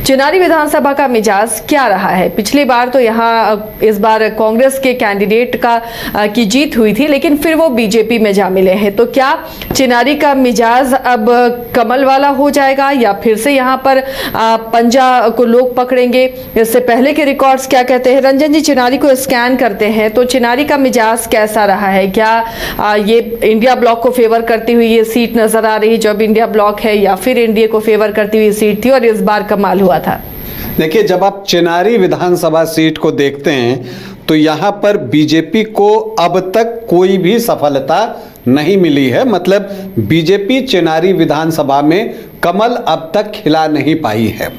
चिनारी विधानसभा का मिजाज क्या रहा है? पिछली बार तो यहाँ इस बार कांग्रेस के कैंडिडेट की जीत हुई थी, लेकिन फिर वो बीजेपी में जा मिले हैं। तो क्या चिनारी का मिजाज अब कमल वाला हो जाएगा या फिर से यहाँ पर पंजा को लोग पकड़ेंगे? इससे पहले के रिकॉर्ड्स क्या कहते हैं? रंजन जी, चिनारी को स्कैन करते हैं तो चिनारी का मिजाज कैसा रहा है? क्या ये इंडिया ब्लॉक को फेवर करती हुई ये सीट नजर आ रही जब इंडिया ब्लॉक है, या फिर एनडीए को फेवर करती हुई सीट थी और इस बार कमाल हुआ था? देखिए, जब आप चिनारी विधानसभा सीट को देखते हैं तो यहाँ पर बीजेपी को अब तक कोई भी सफलता नहीं मिली है। मतलब बीजेपी चिनारी विधानसभा में कमल अब तक खिला नहीं पाई है।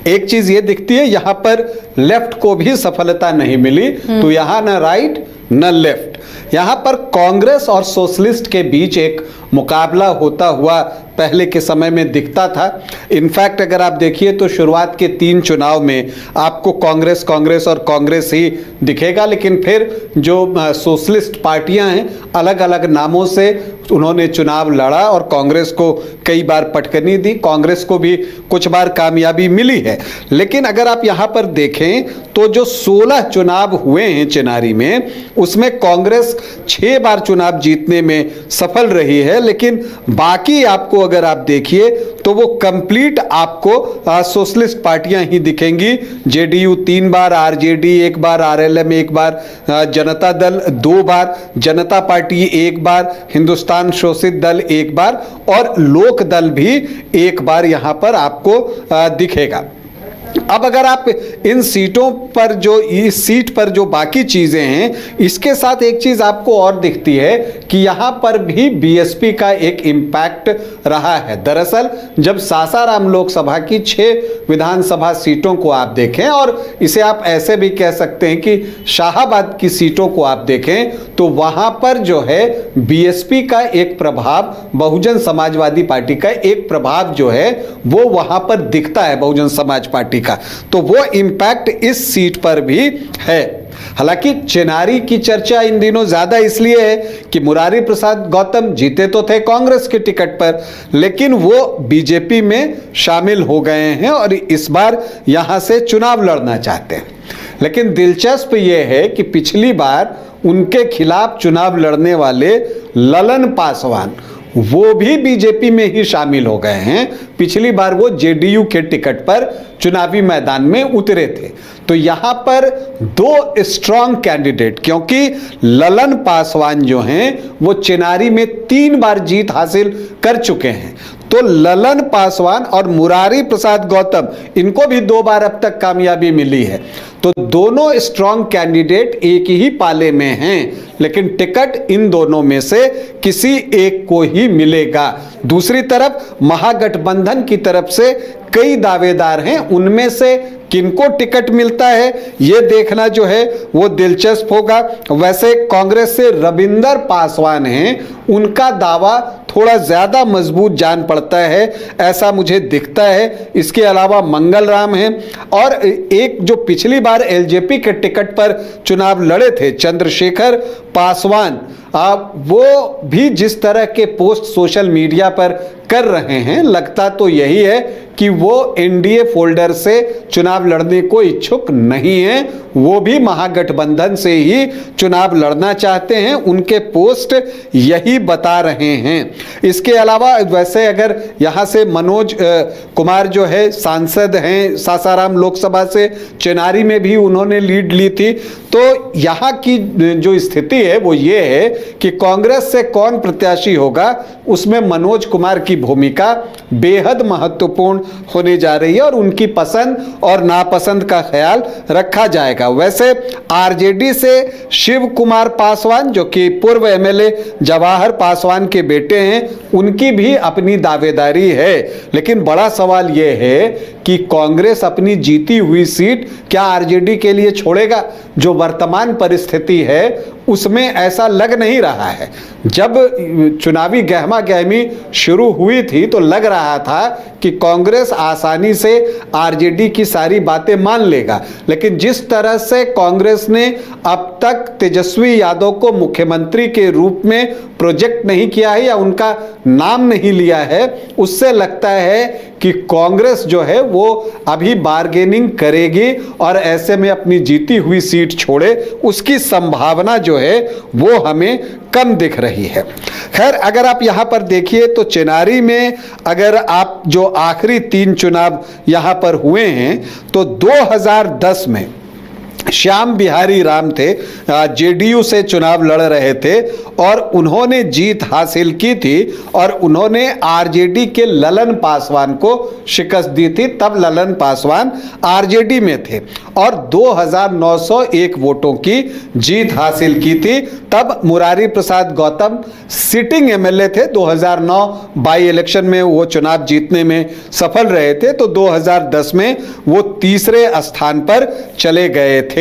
एक चीज ये दिखती है, यहाँ पर लेफ्ट को भी सफलता नहीं मिली, तो यहाँ न राइट न लेफ्ट, यहाँ पर कांग्रेस और सोशलिस्ट के बीच एक मुकाबला होता हुआ पहले के समय में दिखता था। इनफैक्ट अगर आप देखिए तो शुरुआत के 3 चुनाव में आपको कांग्रेस और कांग्रेस ही दिखेगा, लेकिन फिर जो सोशलिस्ट पार्टियां हैं अलग अलग नामों से उन्होंने चुनाव लड़ा और कांग्रेस को कई बार पटकनी दी, कांग्रेस को भी कुछ बार कामयाबी मिली है। लेकिन अगर आप यहाँ पर देखें तो जो 16 चुनाव हुए हैं चिनारी में, उसमें कांग्रेस 6 बार चुनाव जीतने में सफल रही है, लेकिन बाकी आपको अगर आप देखिए तो वो कंप्लीट आपको सोशलिस्ट पार्टियां ही दिखेंगी। जेडीयू 3 बार, आरजेडी 1 बार, आरएलएम 1 बार, जनता दल 2 बार, जनता पार्टी 1 बार, हिंदुस्तान शोषित दल 1 बार और लोक दल भी 1 बार यहां पर आपको दिखेगा। अब अगर आप इन सीटों पर जो इस सीट पर जो बाकी चीजें हैं, इसके साथ एक चीज आपको और दिखती है कि यहां पर भी बीएसपी का एक इम्पैक्ट रहा है। दरअसल जब सासाराम लोकसभा की 6 विधानसभा सीटों को आप देखें, और इसे आप ऐसे भी कह सकते हैं कि शाहाबाद की सीटों को आप देखें, तो वहां पर जो है बीएसपी का एक प्रभाव, बहुजन समाजवादी पार्टी का एक प्रभाव जो है वो वहां पर दिखता है बहुजन समाज पार्टी का। तो वो इंपैक्ट इस सीट पर भी है। हालांकि चिनारी की चर्चा इन दिनों ज्यादा इसलिए है कि मुरारी प्रसाद गौतम जीते तो थे कांग्रेस के टिकट पर, लेकिन वो बीजेपी में शामिल हो गए हैं और इस बार यहां से चुनाव लड़ना चाहते हैं। लेकिन दिलचस्प यह है कि पिछली बार उनके खिलाफ चुनाव लड़ने वाले ललन पासवान वो भी बीजेपी में ही शामिल हो गए हैं। पिछली बार वो जेडीयू के टिकट पर चुनावी मैदान में उतरे थे। तो यहां पर 2 स्ट्रांग कैंडिडेट, क्योंकि ललन पासवान जो हैं वो चिनारी में 3 बार जीत हासिल कर चुके हैं, तो ललन पासवान और मुरारी प्रसाद गौतम इनको भी 2 बार अब तक कामयाबी मिली है। तो दोनों स्ट्रांग कैंडिडेट एक ही पाले में हैं, लेकिन टिकट इन दोनों में से किसी एक को ही मिलेगा। दूसरी तरफ महागठबंधन की तरफ से कई दावेदार हैं, उनमें से किनको टिकट मिलता है यह देखना जो है वो दिलचस्प होगा। वैसे कांग्रेस से रविंदर पासवान हैं, उनका दावा थोड़ा ज्यादा मजबूत जान पड़ता है, ऐसा मुझे दिखता है। इसके अलावा मंगल राम हैं, और एक जो पिछली बार एलजेपी के टिकट पर चुनाव लड़े थे चंद्रशेखर पासवान, वो भी जिस तरह के पोस्ट सोशल मीडिया पर कर रहे हैं, लगता तो यही है कि वो एनडीए फोल्डर से चुनाव लड़ने को इच्छुक नहीं हैं, वो भी महागठबंधन से ही चुनाव लड़ना चाहते हैं, उनके पोस्ट यही बता रहे हैं। इसके अलावा वैसे अगर यहाँ से मनोज कुमार जो है सांसद हैं सासाराम लोकसभा से, चिनारी में भी उन्होंने लीड ली थी, तो यहाँ की जो स्थिति है वो ये है कि कांग्रेस से कौन प्रत्याशी होगा उसमें मनोज कुमार की भूमिका बेहद महत्वपूर्ण होने जा रही है और उनकी पसंद और नापसंद का ख्याल रखा जाएगा। वैसे आरजेडी से शिव कुमार पासवान जो कि पूर्व एमएलए जवाहर पासवान के बेटे हैं, उनकी भी अपनी दावेदारी है, लेकिन बड़ा सवाल यह है कि कांग्रेस अपनी जीती हुई सीट क्या आरजेडी के लिए छोड़ेगा? जो वर्तमान परिस्थिति है उसमें ऐसा लग नहीं रहा है। जब चुनावी गहमा गहमी शुरू हुई थी तो लग रहा था कि कांग्रेस आसानी से आरजेडी की सारी बातें मान लेगा, लेकिन जिस तरह से कांग्रेस ने अब तक तेजस्वी यादव को मुख्यमंत्री के रूप में प्रोजेक्ट नहीं किया है या उनका नाम नहीं लिया है, उससे लगता है कि कांग्रेस जो है वो अभी बार्गेनिंग करेगी और ऐसे में अपनी जीती हुई सीट छोड़े, उसकी संभावना जो है वो हमें कम दिख रही है। खैर, अगर आप यहां पर देखिए तो चेनारी में अगर आप जो आखिरी 3 चुनाव यहां पर हुए हैं तो 2010 में श्याम बिहारी राम थे, जेडीयू से चुनाव लड़ रहे थे और उन्होंने जीत हासिल की थी और उन्होंने आरजेडी के ललन पासवान को शिकस्त दी थी। तब ललन पासवान आरजेडी में थे और 2901 वोटों की जीत हासिल की थी। तब मुरारी प्रसाद गौतम सिटिंग एमएलए थे। 2009 बाई इलेक्शन में वो चुनाव जीतने में सफल रहे थे, तो 2010 में वो तीसरे स्थान पर चले गए थे।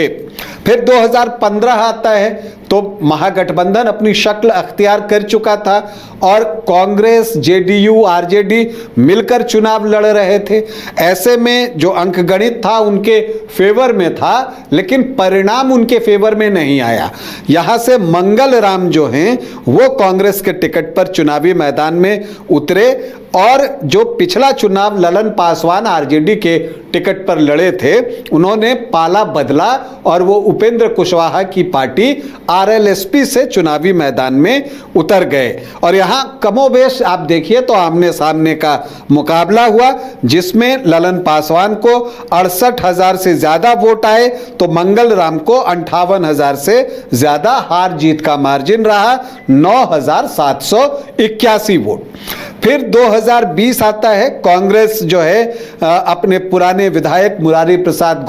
फिर 2015 आता है तो महागठबंधन अपनी शक्ल अख्तियार कर चुका था और कांग्रेस, जेडीयू, आरजेडी मिलकर चुनाव लड़ रहे थे। ऐसे में जो अंकगणित था उनके फेवर में था, लेकिन परिणाम उनके फेवर में नहीं आया। यहां से मंगल राम जो हैं वो कांग्रेस के टिकट पर चुनावी मैदान में उतरे और जो पिछला चुनाव ललन पासवान आरजेडी के टिकट पर लड़े थे, उन्होंने पाला बदला और वो उपेंद्र कुशवाहा की पार्टी आरएलएसपी से चुनावी मैदान में उतर गए। और यहां कमोबेश आप देखिए तो आमने सामने का मुकाबला हुआ, जिसमें ललन पासवान को 68,000 से ज्यादा वोट आए तो मंगल राम को 58,000 से ज्यादा हार जीत का मार्जिन रहा, 9,781 वोट। फिर 2020 आता है, कांग्रेस जो है अपने पुराने विधायक मुरारी प्रसाद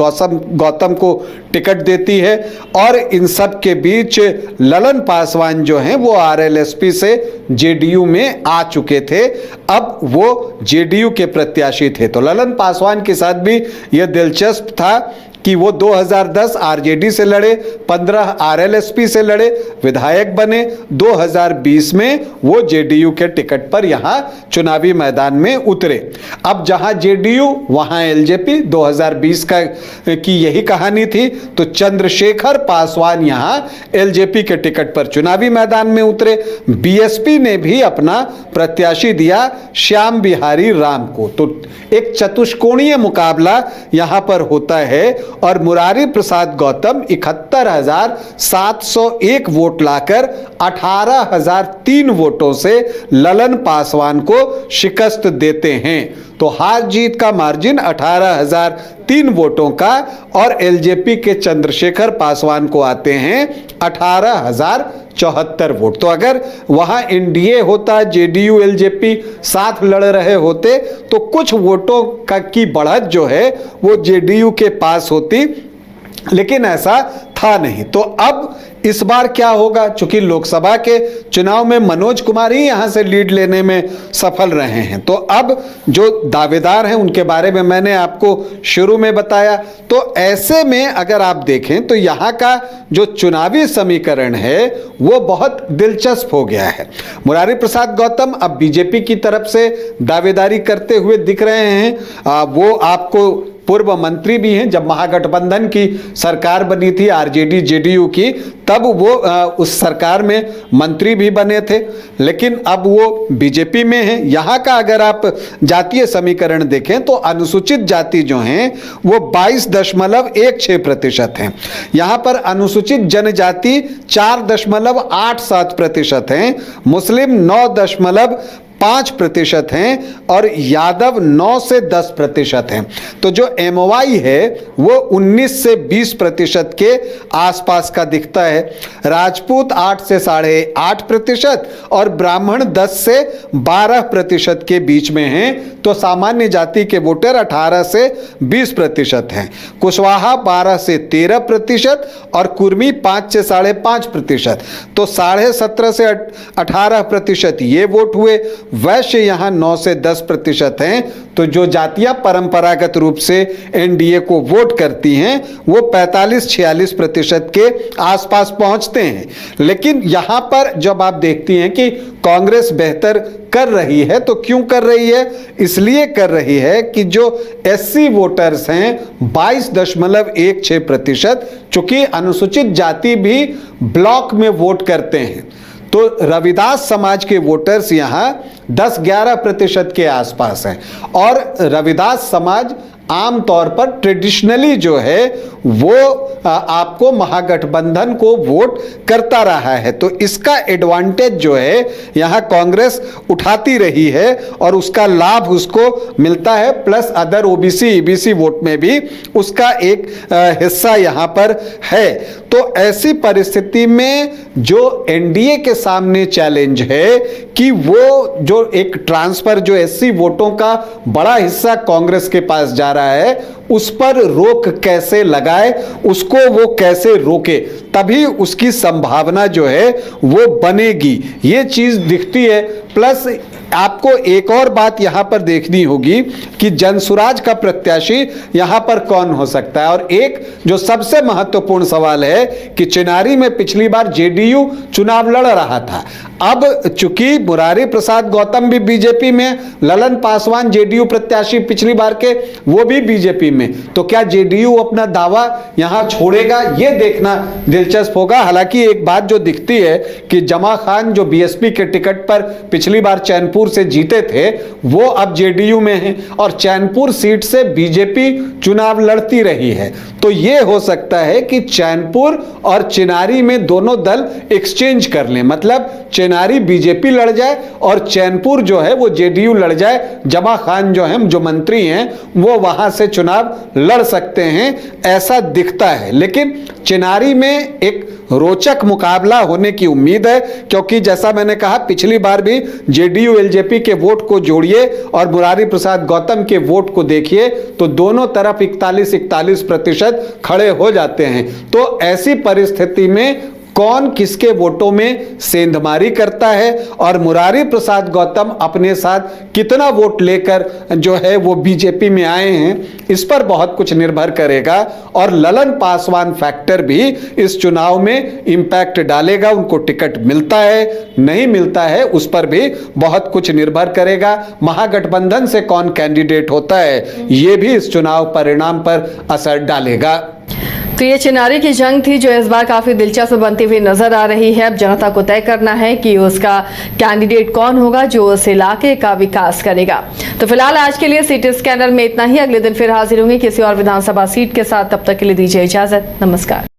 गौतम को टिकट देती है और इन सब के बीच ललन पासवान जो हैं वो आरएलएसपी से जेडीयू में आ चुके थे। अब वो जेडीयू के प्रत्याशी थे, तो ललन पासवान के साथ भी यह दिलचस्प था कि वो 2010 आरजेडी से लड़े, 15 आरएलएसपी से लड़े, विधायक बने। 2020 में वो जेडीयू के टिकट पर यहां चुनावी मैदान में उतरे। अब जहां जेडीयू वहां एलजेपी, 2020 की यही कहानी थी। तो चंद्रशेखर पासवान यहां एलजेपी के टिकट पर चुनावी मैदान में उतरे। बीएसपी ने भी अपना प्रत्याशी दिया श्याम बिहारी राम को। तो एक चतुष्कोणीय मुकाबला यहां पर होता है और मुरारी प्रसाद गौतम 71,701 वोट लाकर 18,003 वोटों से ललन पासवान को शिकस्त देते हैं। तो हार जीत का मार्जिन 18,003 वोटों का और एलजेपी के चंद्रशेखर पासवान को आते हैं 18,074 वोट। तो अगर वहां एनडीए होता, जेडीयू एलजेपी साथ लड़ रहे होते तो कुछ वोटों की बढ़त जो है वो जेडीयू के पास होती, लेकिन ऐसा था नहीं। तो अब इस बार क्या होगा, चूंकि लोकसभा के चुनाव में मनोज कुमार ही यहां से लीड लेने में सफल रहे हैं, तो अब जो दावेदार हैं उनके बारे में मैंने आपको शुरू में बताया। तो ऐसे में अगर आप देखें तो यहां का जो चुनावी समीकरण है वो बहुत दिलचस्प हो गया है। मुरारी प्रसाद गौतम अब बीजेपी की तरफ से दावेदारी करते हुए दिख रहे हैं। वो आपको पूर्व मंत्री भी हैं। जब महागठबंधन की सरकार बनी थी आरजेडी जेडीयू की, तब वो उस सरकार में मंत्री भी बने थे, लेकिन अब वो बीजेपी में हैं। यहाँ का अगर आप जातीय समीकरण देखें तो अनुसूचित जाति जो हैं वो 22.16% हैं। यहाँ पर अनुसूचित जनजाति 4.87% हैं, मुस्लिम 9.5% हैं और यादव 9 से 10% हैं। तो जो एमवाई है वो 19 से 20% के आसपास का दिखता है। राजपूत 8 से 8.5% और ब्राह्मण 10 से 12% के बीच में हैं। तो सामान्य जाति के वोटर 18 से 20% हैं। कुशवाहा 12 से 13% और कुर्मी 5 से 5.5%। तो 17.5 से 18% ये वोट हुए। वैश्य यहाँ 9 से 10% हैं, तो जो जातियां परंपरागत रूप से एनडीए को वोट करती हैं वो 45-46% के आसपास पहुंचते हैं। लेकिन यहां पर जब आप देखती हैं कि कांग्रेस बेहतर कर रही है, तो क्यों कर रही है? इसलिए कर रही है कि जो एससी वोटर्स हैं 22.16%, चूंकि अनुसूचित जाति भी ब्लॉक में वोट करते हैं, तो रविदास समाज के वोटर्स यहाँ 10-11% के आसपास हैं। और रविदास समाज आमतौर पर ट्रेडिशनली जो है वो आपको महागठबंधन को वोट करता रहा है, तो इसका एडवांटेज जो है यहाँ कांग्रेस उठाती रही है और उसका लाभ उसको मिलता है, plus other OBC EBC vote में भी उसका एक हिस्सा यहाँ पर है। तो ऐसी परिस्थिति में जो एनडीए के सामने चैलेंज है कि वो जो एक ट्रांसफर जो एससी वोटों का बड़ा हिस्सा कांग्रेस के पास जा रहा है, उस पर रोक कैसे लगाए, उसको वो कैसे रोके, तभी उसकी संभावना जो है वो बनेगी, ये चीज दिखती है। प्लस आपको एक और बात यहां पर देखनी होगी कि जनसुराज का प्रत्याशी यहां पर कौन हो सकता है। और एक जो सबसे महत्वपूर्ण सवाल है कि चिनारी में पिछली बार जेडीयू चुनाव लड़ रहा था, अब चूंकि मुरारी प्रसाद गौतम भी बीजेपी में, ललन पासवान जेडीयू प्रत्याशी पिछली बार के वो भी बीजेपी में, तो क्या जेडीयू अपना दावा यहां छोड़ेगा, ये देखना दिलचस्प होगा। हालांकि एक बात जो दिखती है कि जमा खान जो बीएसपी के टिकट पर पिछली बार चैनपुर से जीते थे, वो अब जेडीयू में हैं और चैनपुर सीट से बीजेपी चुनाव लड़ती रही है। तो ये हो सकता है कि चैनपुर और चिनारी में दोनों दल एक्सचेंज कर लें, मतलब चिनारी बीजेपी लड़ जाए और चैनपुर जो है वो जेडीयू लड़ जाए, जमा खान जो है जो मंत्री हैं वो वहां से चुनाव लड़ सकते हैं, ऐसा दिखता है। लेकिन चिनारी में एक रोचक मुकाबला होने की उम्मीद है, क्योंकि जैसा मैंने कहा पिछली बार भी जेडीयू एलजेपी के वोट को जोड़िए और मुरारी प्रसाद गौतम के वोट को देखिए तो दोनों तरफ 41-41% खड़े हो जाते हैं। तो ऐसी परिस्थिति में कौन किसके वोटों में सेंधमारी करता है और मुरारी प्रसाद गौतम अपने साथ कितना वोट लेकर जो है वो बीजेपी में आए हैं, इस पर बहुत कुछ निर्भर करेगा। और ललन पासवान फैक्टर भी इस चुनाव में इंपैक्ट डालेगा, उनको टिकट मिलता है नहीं मिलता है उस पर भी बहुत कुछ निर्भर करेगा। महागठबंधन से कौन कैंडिडेट होता है ये भी इस चुनाव परिणाम पर असर डालेगा। तो ये चिनारी की जंग थी जो इस बार काफी दिलचस्प बनती हुई नजर आ रही है। अब जनता को तय करना है कि उसका कैंडिडेट कौन होगा जो उस इलाके का विकास करेगा। तो फिलहाल आज के लिए सिटी स्कैनर में इतना ही। अगले दिन फिर हाजिर होंगे किसी और विधानसभा सीट के साथ, तब तक के लिए दीजिए इजाजत। नमस्कार।